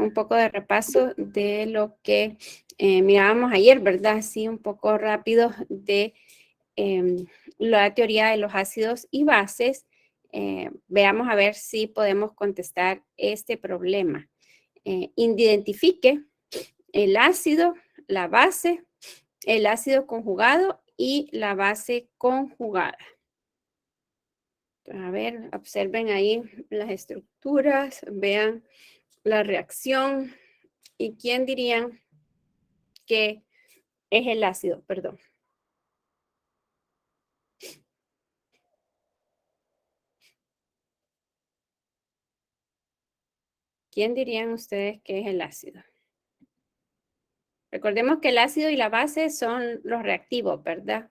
un poco de repaso de lo que mirábamos ayer, ¿verdad? Así un poco rápido de la teoría de los ácidos y bases. Veamos a ver si podemos contestar este problema. Identifique el ácido, la base, el ácido conjugado y la base conjugada. A ver, observen ahí las estructuras, vean la reacción y quién dirían que es el ácido, perdón. ¿Quién dirían ustedes que es el ácido? Recordemos que el ácido y la base son los reactivos, ¿verdad?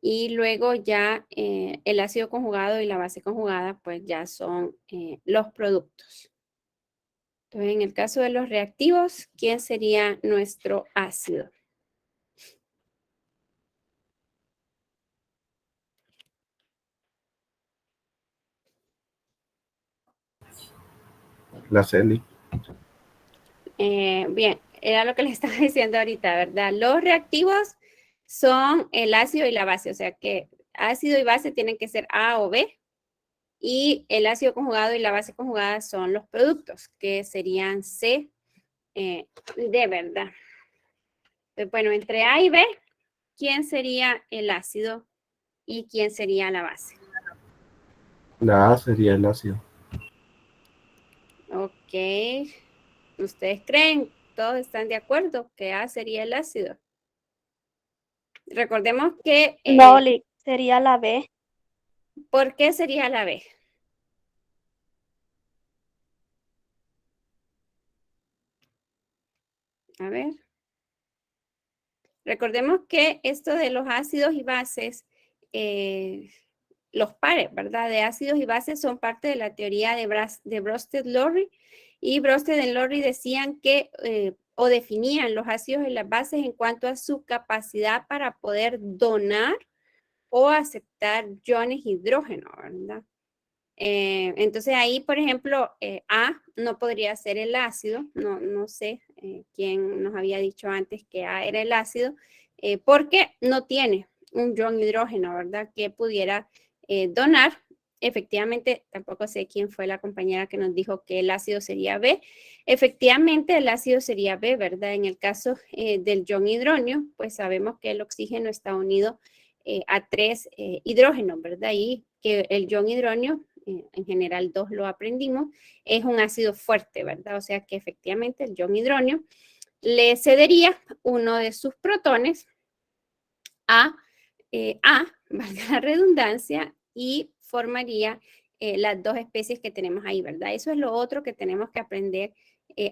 Y luego ya el ácido conjugado y la base conjugada, pues ya son los productos. Entonces, en el caso de los reactivos, ¿quién sería nuestro ácido? La Celi. Bien, era lo que les estaba diciendo ahorita, ¿verdad? Los reactivos son el ácido y la base, o sea que ácido y base tienen que ser A o B, y el ácido conjugado y la base conjugada son los productos, que serían C y D, ¿verdad? Entonces, bueno, entre A y B, ¿quién sería el ácido y quién sería la base? La A sería el ácido. Ok, ¿ustedes creen? ¿Todos están de acuerdo que A sería el ácido? Recordemos que... No, sería la B. ¿por qué sería la B? A ver. Recordemos que esto de los ácidos y bases, los pares, ¿verdad? De ácidos y bases son parte de la teoría de Bronsted-Lowry. Y Bronsted y Lowry decían que, o definían los ácidos y las bases en cuanto a su capacidad para poder donar o aceptar iones hidrógeno, ¿verdad? Entonces ahí, por ejemplo, A no podría ser el ácido, no sé quién nos había dicho antes que A era el ácido, porque no tiene un ion hidrógeno, ¿verdad? Que pudiera donar. Efectivamente, tampoco sé quién fue la compañera que nos dijo que el ácido sería B. Efectivamente, el ácido sería B, ¿verdad? En el caso del ion hidrógeno, pues sabemos que el oxígeno está unido a 3 hidrógenos, ¿verdad? Y que el ion hidrógeno, en general 2 lo aprendimos, es un ácido fuerte, ¿verdad? O sea que efectivamente el ion hidrógeno le cedería uno de sus protones a, valga la redundancia, y formaría las dos especies que tenemos ahí, ¿verdad? Eso es lo otro que tenemos que aprender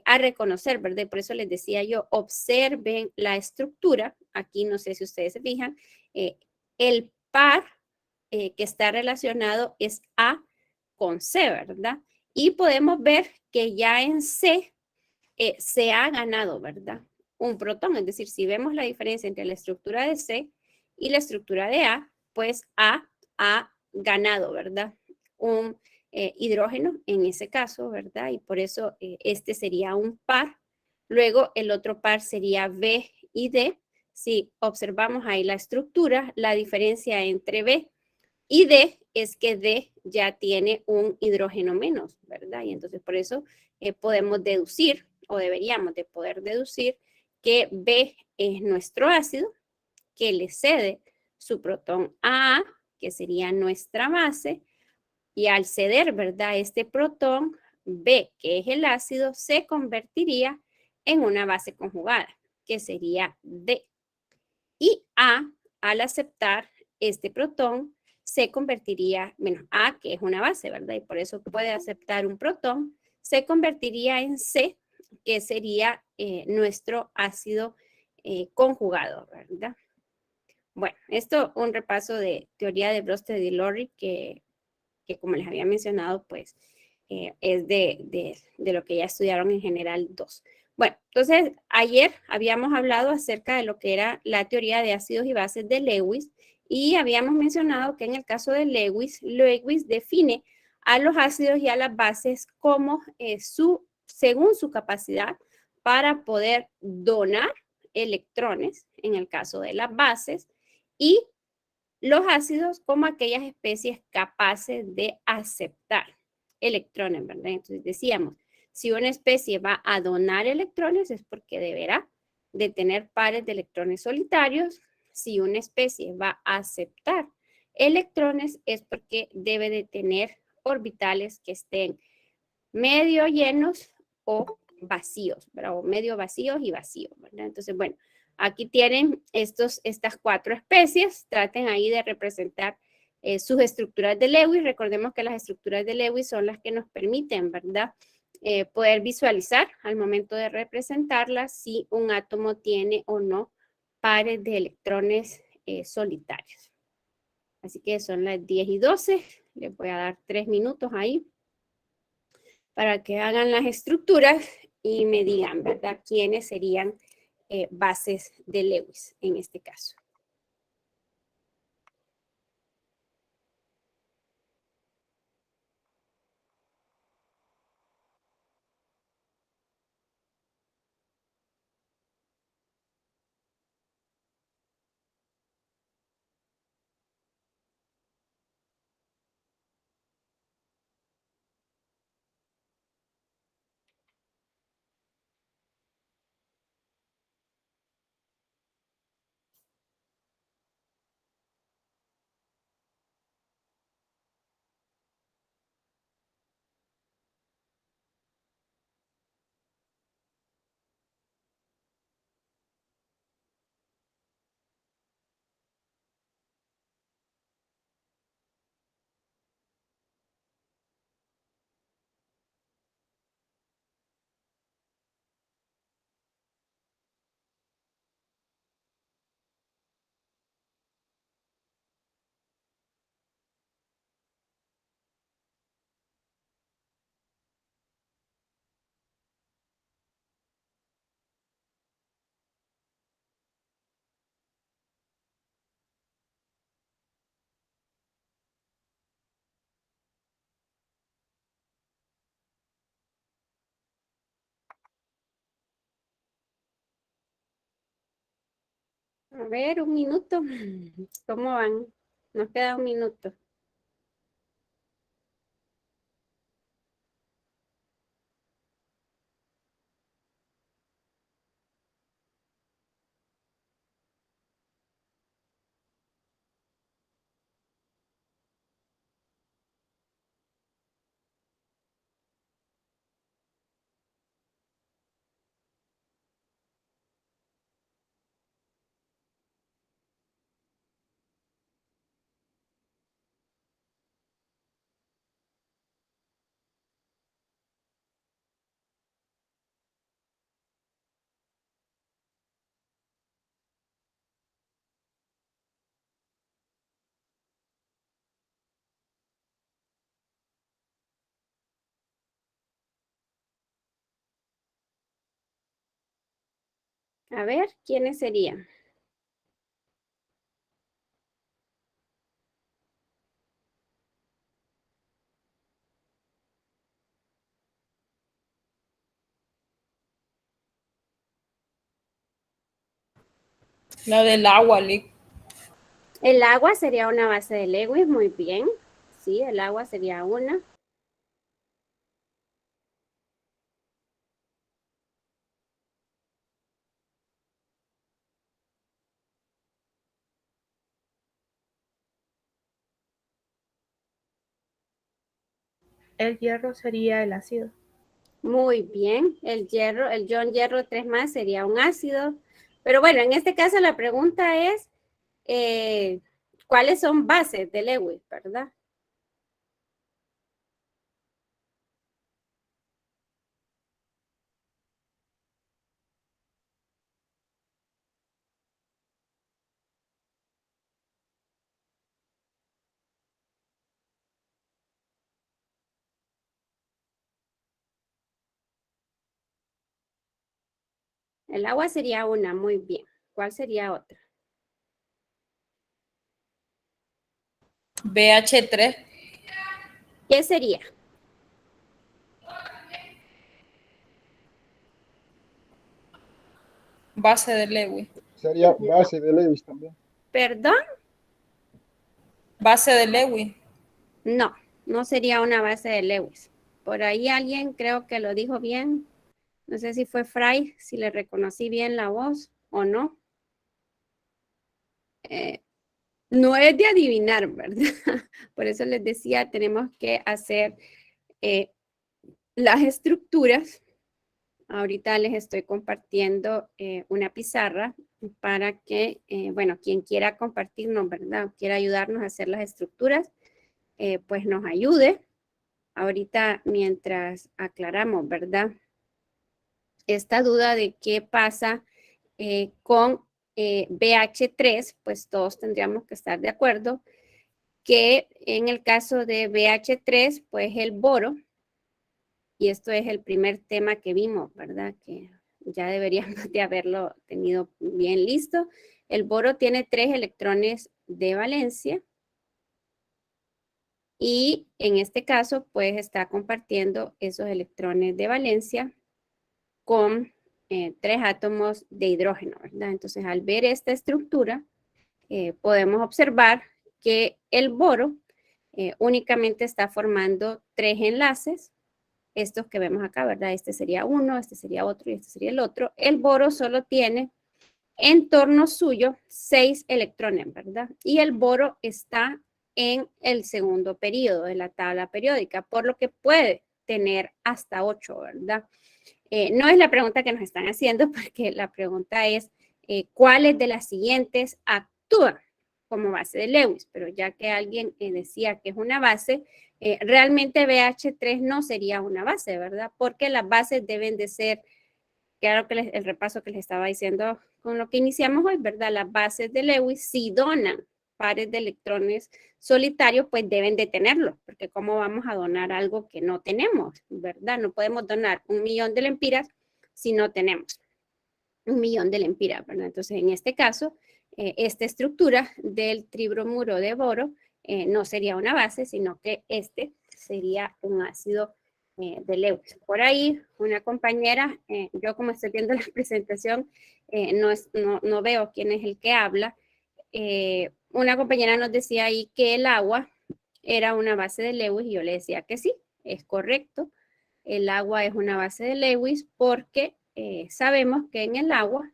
a reconocer, ¿verdad? Y por eso les decía yo, observen la estructura. Aquí no sé si ustedes se fijan, el par que está relacionado es A con C, ¿verdad? Y podemos ver que ya en C se ha ganado, ¿verdad? Un protón, es decir, si vemos la diferencia entre la estructura de C y la estructura de A, pues A ha ganado, ¿verdad? Un hidrógeno en ese caso, ¿verdad? Y por eso este sería un par. Luego el otro par sería B y D. Si observamos ahí la estructura, la diferencia entre B y D es que D ya tiene un hidrógeno menos, ¿verdad? Y entonces por eso podemos deducir, o deberíamos de poder deducir, que B es nuestro ácido, que le cede su protón a A, que sería nuestra base, y al ceder, ¿verdad? Este protón, B, que es el ácido, se convertiría en una base conjugada, que sería D. Y A, al aceptar este protón, se convertiría, bueno, A, que es una base, ¿verdad? Y por eso puede aceptar un protón, se convertiría en C, que sería nuestro ácido conjugado, ¿verdad? Bueno, esto un repaso de teoría de Bronsted y Lowry, que como les había mencionado, pues es de lo que ya estudiaron en general 2. Bueno, entonces ayer habíamos hablado acerca de lo que era la teoría de ácidos y bases de Lewis y habíamos mencionado que en el caso de Lewis define a los ácidos y a las bases como su según su capacidad para poder donar electrones, en el caso de las bases, y los ácidos como aquellas especies capaces de aceptar electrones, ¿verdad? Entonces decíamos, si una especie va a donar electrones es porque deberá de tener pares de electrones solitarios. Si una especie va a aceptar electrones es porque debe de tener orbitales que estén medio llenos o vacíos, ¿verdad? O medio vacíos y vacíos, ¿verdad? Entonces, bueno, aquí tienen estas 4 especies. Traten ahí de representar sus estructuras de Lewis. Recordemos que las estructuras de Lewis son las que nos permiten, ¿verdad? Poder visualizar al momento de representarlas si un átomo tiene o no pares de electrones solitarios. Así que son las 10:12. Les voy a dar 3 minutos ahí para que hagan las estructuras y me digan, ¿verdad?, quiénes serían bases de Lewis en este caso. A ver, un minuto. ¿Cómo van? Nos queda un minuto. A ver, ¿quiénes serían? La del agua, Lick. El agua sería una base de Lewis, muy bien. Sí, el agua sería una. El hierro sería el ácido. Muy bien. El hierro, el John hierro 3 más sería un ácido. Pero bueno, en este caso la pregunta es, ¿cuáles son bases de Lewis, verdad? El agua sería una, muy bien. ¿Cuál sería otra? BH3. ¿Qué sería? Base de Lewis. Sería base de Lewis también. ¿Perdón? Base de Lewis. No, no sería una base de Lewis. Por ahí alguien creo que lo dijo bien. No sé si fue Fry, si le reconocí bien la voz o no. No es de adivinar, ¿verdad? Por eso les decía, tenemos que hacer las estructuras. Ahorita les estoy compartiendo una pizarra para que, bueno, quien quiera compartirnos, ¿verdad? Quiera ayudarnos a hacer las estructuras, pues nos ayude. Ahorita mientras aclaramos, ¿verdad? Esta duda de qué pasa con BH3, pues todos tendríamos que estar de acuerdo que en el caso de BH3, pues el boro, y esto es el primer tema que vimos, ¿verdad? Que ya deberíamos de haberlo tenido bien listo. El boro tiene 3 electrones de valencia y en este caso, pues está compartiendo esos electrones de valencia con 3 átomos de hidrógeno, ¿verdad? Entonces, al ver esta estructura, podemos observar que el boro únicamente está formando 3 enlaces, estos que vemos acá, ¿verdad? Este sería uno, este sería otro y este sería el otro. El boro solo tiene en torno suyo 6 electrones, ¿verdad? Y el boro está en el segundo periodo de la tabla periódica, por lo que puede tener hasta 8, ¿verdad? No es la pregunta que nos están haciendo, porque la pregunta es ¿cuáles de las siguientes actúan como base de Lewis? Pero ya que alguien decía que es una base, realmente BH3 no sería una base, ¿verdad? Porque las bases deben de ser, claro que el repaso que les estaba diciendo con lo que iniciamos hoy, ¿verdad? Las bases de Lewis, si donan pares de electrones solitarios, pues deben de tenerlo, porque ¿cómo vamos a donar algo que no tenemos, verdad? No podemos donar 1.000.000 de lempiras si no tenemos 1.000.000 de lempiras, ¿verdad? Entonces, en este caso, esta estructura del tribromuro de boro no sería una base, sino que este sería un ácido de Lewis. Por ahí, una compañera, yo como estoy viendo la presentación, no veo quién es el que habla. Una compañera nos decía ahí que el agua era una base de Lewis y yo le decía que sí, es correcto. El agua es una base de Lewis porque sabemos que en el agua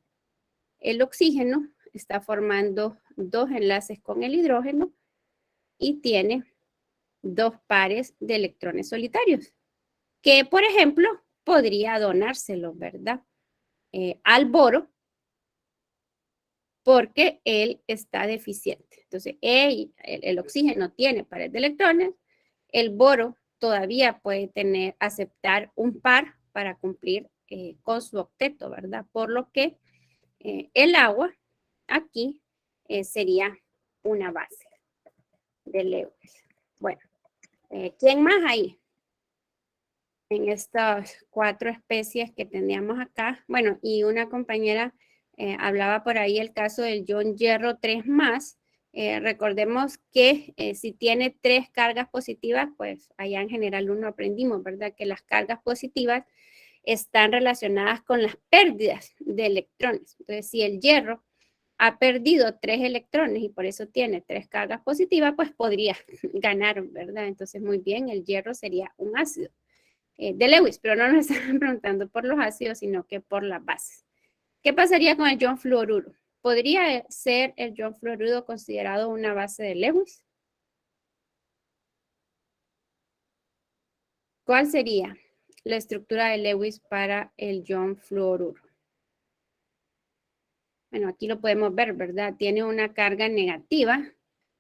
el oxígeno está formando 2 enlaces con el hidrógeno y tiene 2 pares de electrones solitarios, que por ejemplo podría donárselo, ¿verdad? Al boro, porque él está deficiente. Entonces, el oxígeno tiene pares de electrones, el boro todavía puede aceptar un par para cumplir con su octeto, ¿verdad? Por lo que el agua aquí sería una base de Lewis. Bueno, ¿quién más hay en estas 4 especies que teníamos acá? Bueno, y una compañera hablaba por ahí el caso del ion hierro 3+. Recordemos que si tiene 3 cargas positivas, pues allá en general 1 aprendimos, ¿verdad? Que las cargas positivas están relacionadas con las pérdidas de electrones. Entonces, si el hierro ha perdido 3 electrones y por eso tiene 3 cargas positivas, pues podría ganar, ¿verdad? Entonces, muy bien, el hierro sería un ácido de Lewis, pero no nos están preguntando por los ácidos, sino que por las bases. ¿Qué pasaría con el ion fluoruro? ¿Podría ser el ion fluoruro considerado una base de Lewis? ¿Cuál sería la estructura de Lewis para el ion fluoruro? Bueno, aquí lo podemos ver, ¿verdad? Tiene una carga negativa,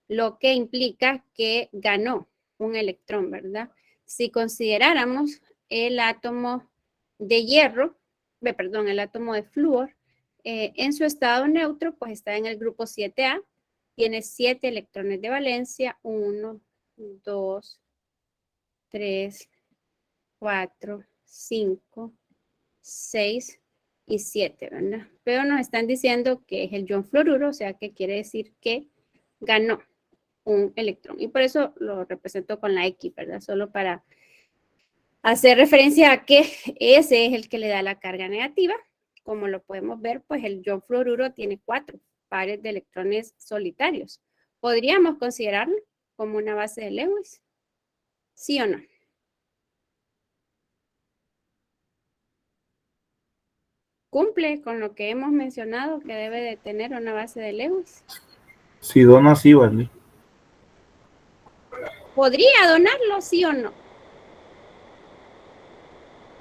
lo que implica que ganó un electrón, ¿verdad? Si consideráramos el átomo de hierro, perdón, el átomo de flúor, en su estado neutro, pues está en el grupo 7A, tiene 7 electrones de valencia, 1, 2, 3, 4, 5, 6 y 7, ¿verdad? Pero nos están diciendo que es el ion fluoruro, o sea que quiere decir que ganó un electrón. Y por eso lo represento con la X, ¿verdad? Solo para hacer referencia a que ese es el que le da la carga negativa. como lo podemos ver, pues el ion fluoruro tiene 4 pares de electrones solitarios. ¿Podríamos considerarlo como una base de Lewis? ¿Sí o no? ¿Cumple con lo que hemos mencionado que debe de tener una base de Lewis? Si dona, sí, vale. ¿Podría donarlo, sí o no?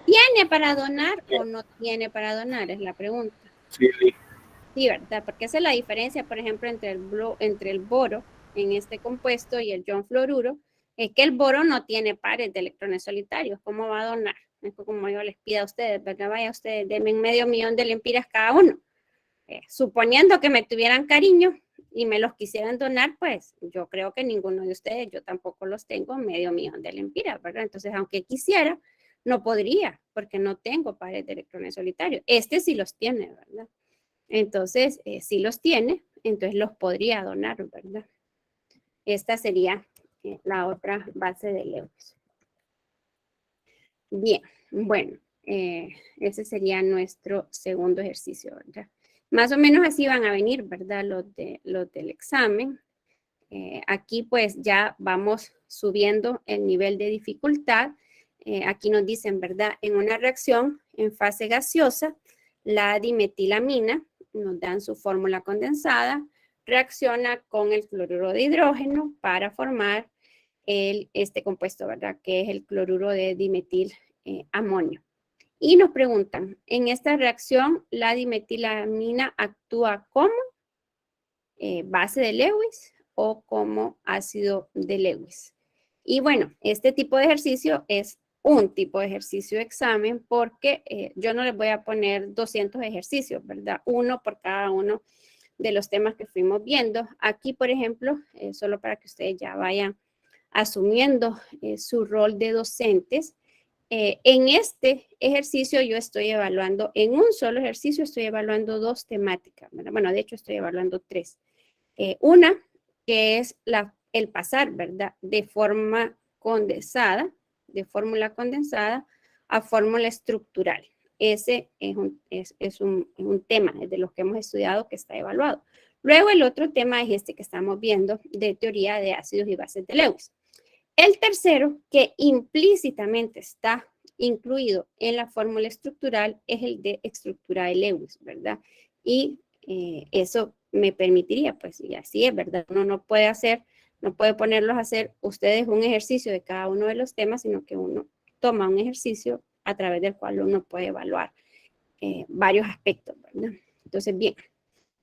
¿Tiene para donar o no tiene para donar? Es la pregunta. Sí, sí. Sí, ¿verdad? Porque esa es la diferencia, por ejemplo, entre el boro en este compuesto y el ion fluoruro, es que el boro no tiene pares de electrones solitarios. ¿Cómo va a donar? Es como yo les pido a ustedes, ¿verdad? Vaya ustedes, denme 500,000 de lempiras cada uno. Suponiendo que me tuvieran cariño y me los quisieran donar, pues yo creo que ninguno de ustedes, yo tampoco los tengo 500,000 de lempiras, ¿verdad? Entonces, aunque quisiera, no podría, porque no tengo pares de electrones solitarios. Este sí los tiene, ¿verdad? Entonces, si los tiene, entonces los podría donar, ¿verdad? Esta sería la otra base de Lewis. Bien, bueno, ese sería nuestro segundo ejercicio, ¿verdad? Más o menos así van a venir, ¿verdad? Los del examen. Aquí pues ya vamos subiendo el nivel de dificultad. Aquí nos dicen, ¿verdad? En una reacción en fase gaseosa, la dimetilamina, nos dan su fórmula condensada, reacciona con el cloruro de hidrógeno para formar este compuesto, ¿verdad? Que es el cloruro de dimetil amonio. Y nos preguntan, en esta reacción, la dimetilamina actúa como base de Lewis o como ácido de Lewis. Y bueno, este tipo de ejercicio es un tipo de ejercicio de examen porque yo no les voy a poner 200 ejercicios, ¿verdad? Uno por cada uno de los temas que fuimos viendo. Aquí, por ejemplo, solo para que ustedes ya vayan asumiendo su rol de docentes, en este ejercicio yo estoy evaluando, en un solo ejercicio estoy evaluando 2 temáticas, ¿verdad? Bueno, de hecho estoy evaluando 3. Una que es el pasar, ¿verdad? De forma condensada, de fórmula condensada a fórmula estructural. Ese es un tema de los que hemos estudiado que está evaluado. Luego el otro tema es este que estamos viendo de teoría de ácidos y bases de Lewis. El tercero, que implícitamente está incluido en la fórmula estructural, es el de estructura de Lewis, ¿verdad? Y eso me permitiría, pues, y así es, ¿verdad? Uno no puede hacer, no puede ponerlos a hacer ustedes un ejercicio de cada uno de los temas, sino que uno toma un ejercicio a través del cual uno puede evaluar varios aspectos, ¿verdad? Entonces, bien,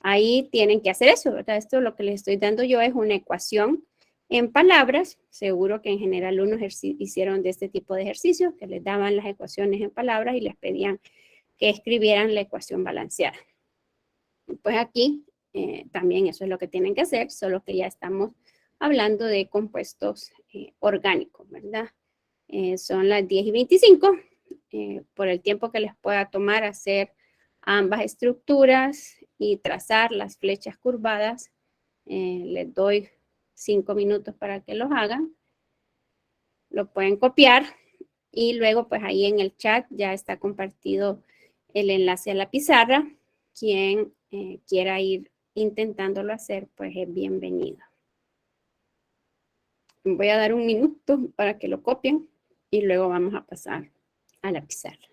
ahí tienen que hacer eso, ¿verdad? Esto lo que les estoy dando yo es una ecuación en palabras. Seguro que en general unos hicieron de este tipo de ejercicios, que les daban las ecuaciones en palabras y les pedían que escribieran la ecuación balanceada. Pues aquí también eso es lo que tienen que hacer, solo que ya estamos hablando de compuestos orgánicos, ¿verdad? Son las 10:25, por el tiempo que les pueda tomar hacer ambas estructuras y trazar las flechas curvadas, les doy 5 minutos para que los hagan. Lo pueden copiar y luego pues ahí en el chat ya está compartido el enlace a la pizarra. Quien quiera ir intentándolo hacer, pues es bienvenido. Voy a dar un minuto para que lo copien y luego vamos a pasar a la pizarra.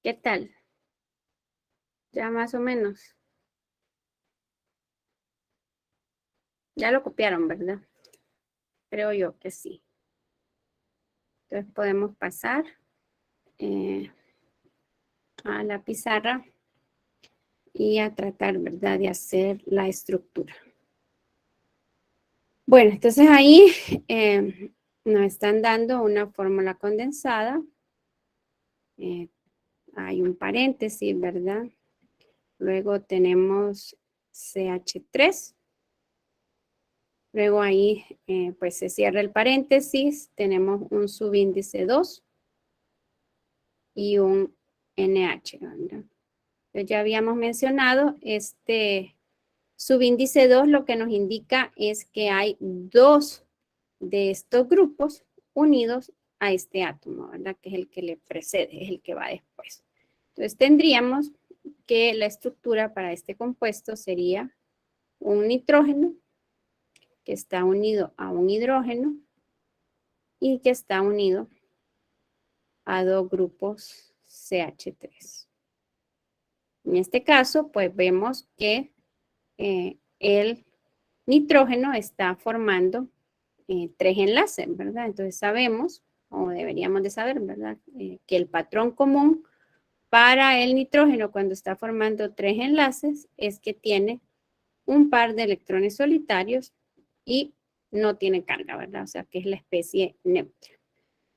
¿Qué tal? Ya más o menos. Ya lo copiaron, ¿verdad? Creo yo que sí. Entonces podemos pasar a la pizarra y a tratar, ¿verdad?, de hacer la estructura. Bueno, entonces ahí nos están dando una fórmula condensada. Hay un paréntesis, ¿verdad? Luego tenemos CH3. Luego ahí pues se cierra el paréntesis. Tenemos un subíndice 2 y un NH, ¿verdad? Entonces ya habíamos mencionado este subíndice 2, lo que nos indica es que hay dos de estos grupos unidos a este átomo, ¿verdad? Que es el que le precede, es el que va después. Entonces tendríamos que la estructura para este compuesto sería un nitrógeno que está unido a un hidrógeno y que está unido a dos grupos CH3. En este caso, pues vemos que el nitrógeno está formando 3 enlaces, ¿verdad? Entonces sabemos, o deberíamos de saber, ¿verdad? Que el patrón común para el nitrógeno cuando está formando 3 enlaces es que tiene un par de electrones solitarios y no tiene carga, ¿verdad? O sea, que es la especie neutra.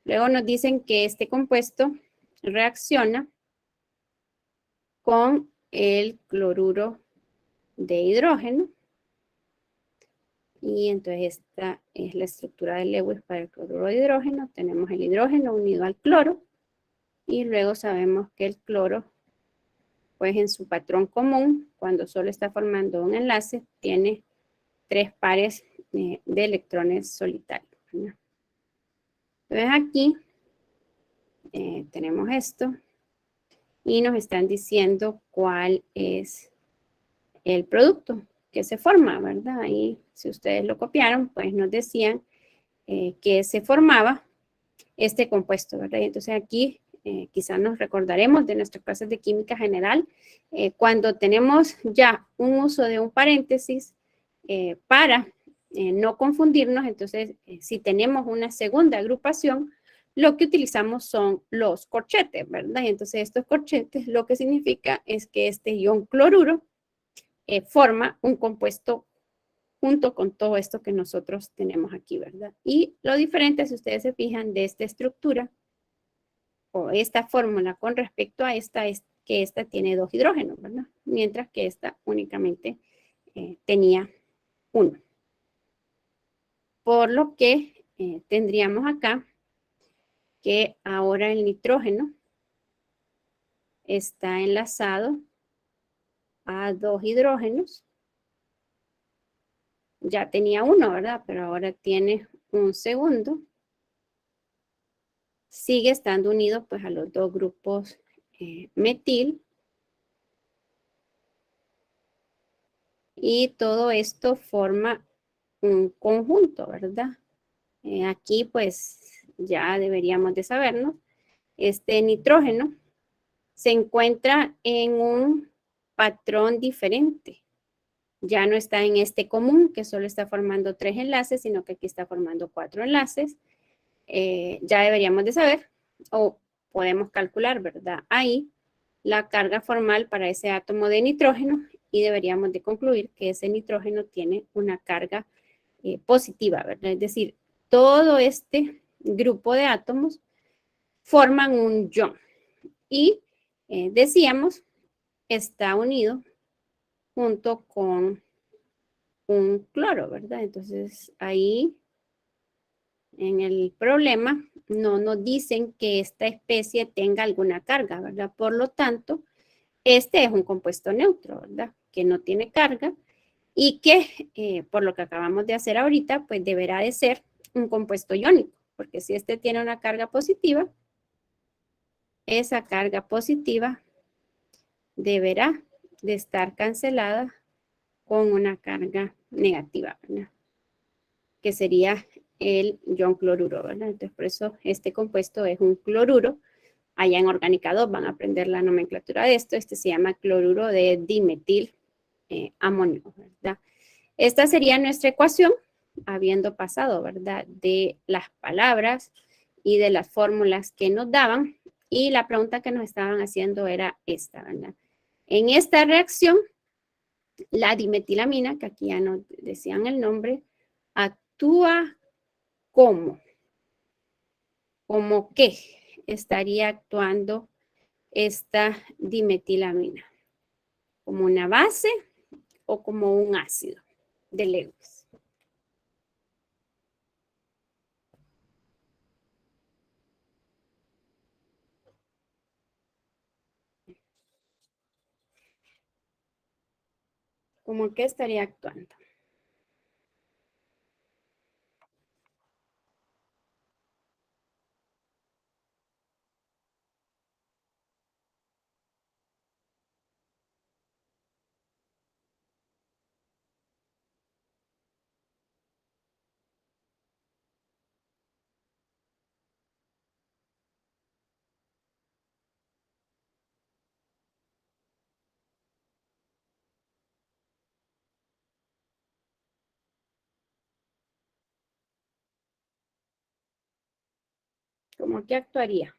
Luego nos dicen que este compuesto reacciona con el cloruro de hidrógeno. Y entonces esta es la estructura de Lewis para el cloruro de hidrógeno. Tenemos el hidrógeno unido al cloro. Y luego sabemos que el cloro, pues en su patrón común, cuando solo está formando un enlace, tiene 3 pares de electrones solitarios, ¿verdad? Entonces aquí tenemos esto. Y nos están diciendo cuál es el producto que se forma, ¿verdad? Ahí, si ustedes lo copiaron, pues nos decían que se formaba este compuesto, ¿verdad? Y entonces aquí quizás nos recordaremos de nuestras clases de química general, cuando tenemos ya un uso de un paréntesis para no confundirnos, entonces si tenemos una segunda agrupación, lo que utilizamos son los corchetes, ¿verdad? Y entonces estos corchetes lo que significa es que este ion cloruro forma un compuesto junto con todo esto que nosotros tenemos aquí, ¿verdad? Y lo diferente, si ustedes se fijan, de esta estructura o esta fórmula con respecto a esta es que esta tiene 2 hidrógenos, ¿verdad? Mientras que esta únicamente tenía 1. Por lo que tendríamos acá que ahora el nitrógeno está enlazado a 2 hidrógenos. Ya tenía 1, ¿verdad? Pero ahora tiene un segundo. Sigue estando unido pues a los 2 grupos metil. Y todo esto forma un conjunto, ¿verdad? Aquí pues ya deberíamos de sabernos. Este nitrógeno se encuentra en un patrón diferente. Ya no está en este común, que solo está formando 3 enlaces, sino que aquí está formando 4 enlaces. Ya deberíamos de saber, o podemos calcular, ¿verdad? Ahí la carga formal para ese átomo de nitrógeno y deberíamos de concluir que ese nitrógeno tiene una carga positiva, ¿verdad? Es decir, todo este grupo de átomos forman un ion y decíamos está unido junto con un cloro, ¿verdad? Entonces ahí en el problema no nos dicen que esta especie tenga alguna carga, ¿verdad? Por lo tanto, este es un compuesto neutro, ¿verdad? Que no tiene carga y que, por lo que acabamos de hacer ahorita, pues deberá de ser un compuesto iónico, porque si este tiene una carga positiva, esa carga positiva deberá de estar cancelada con una carga negativa, ¿verdad? Que sería el ion cloruro, ¿verdad? Entonces, por eso este compuesto es un cloruro allá en Orgánica 2 van a aprender la nomenclatura de esto. Este se llama cloruro de dimetil amonio, ¿verdad? Esta sería nuestra ecuación, habiendo pasado, ¿verdad? De las palabras y de las fórmulas que nos daban. Y la pregunta que nos estaban haciendo era esta, ¿verdad? En esta reacción, la dimetilamina, que aquí ya nos decían el nombre, actúa como qué estaría actuando esta dimetilamina, como una base o como un ácido de Lewis. ¿Cómo que estaría actuando? ¿Cómo que actuaría?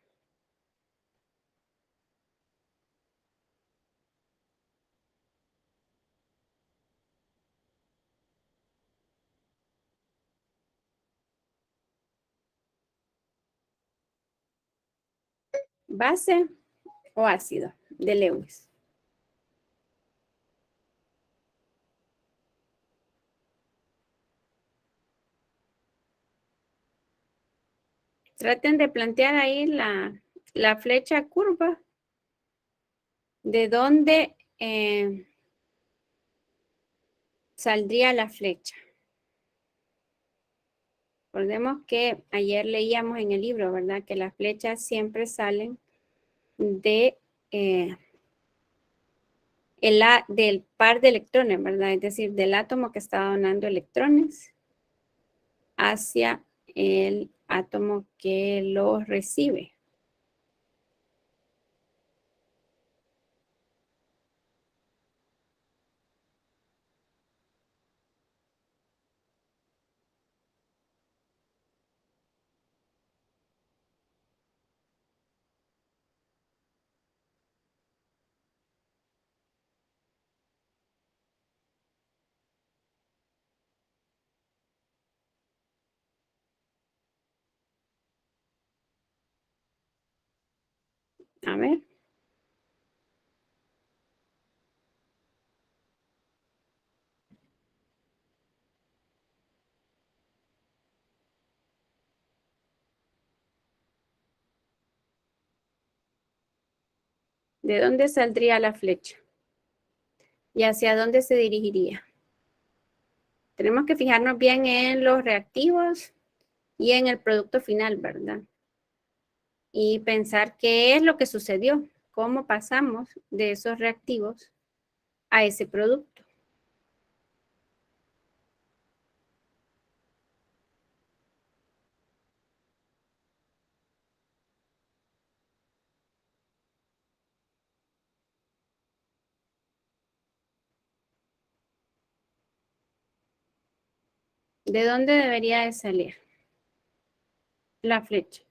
¿Base o ácido de Lewis? Traten de plantear ahí la flecha curva de dónde saldría la flecha. Recordemos que ayer leíamos en el libro, ¿verdad? Que las flechas siempre salen de, del par de electrones, ¿verdad? Es decir, del átomo que está donando electrones hacia el átomo que los recibe. A ver. ¿De dónde saldría la flecha? ¿Y hacia dónde se dirigiría? Tenemos que fijarnos bien en los reactivos y en el producto final, ¿verdad? Y pensar qué es lo que sucedió, cómo pasamos de esos reactivos a ese producto. ¿De dónde debería de salir la flecha?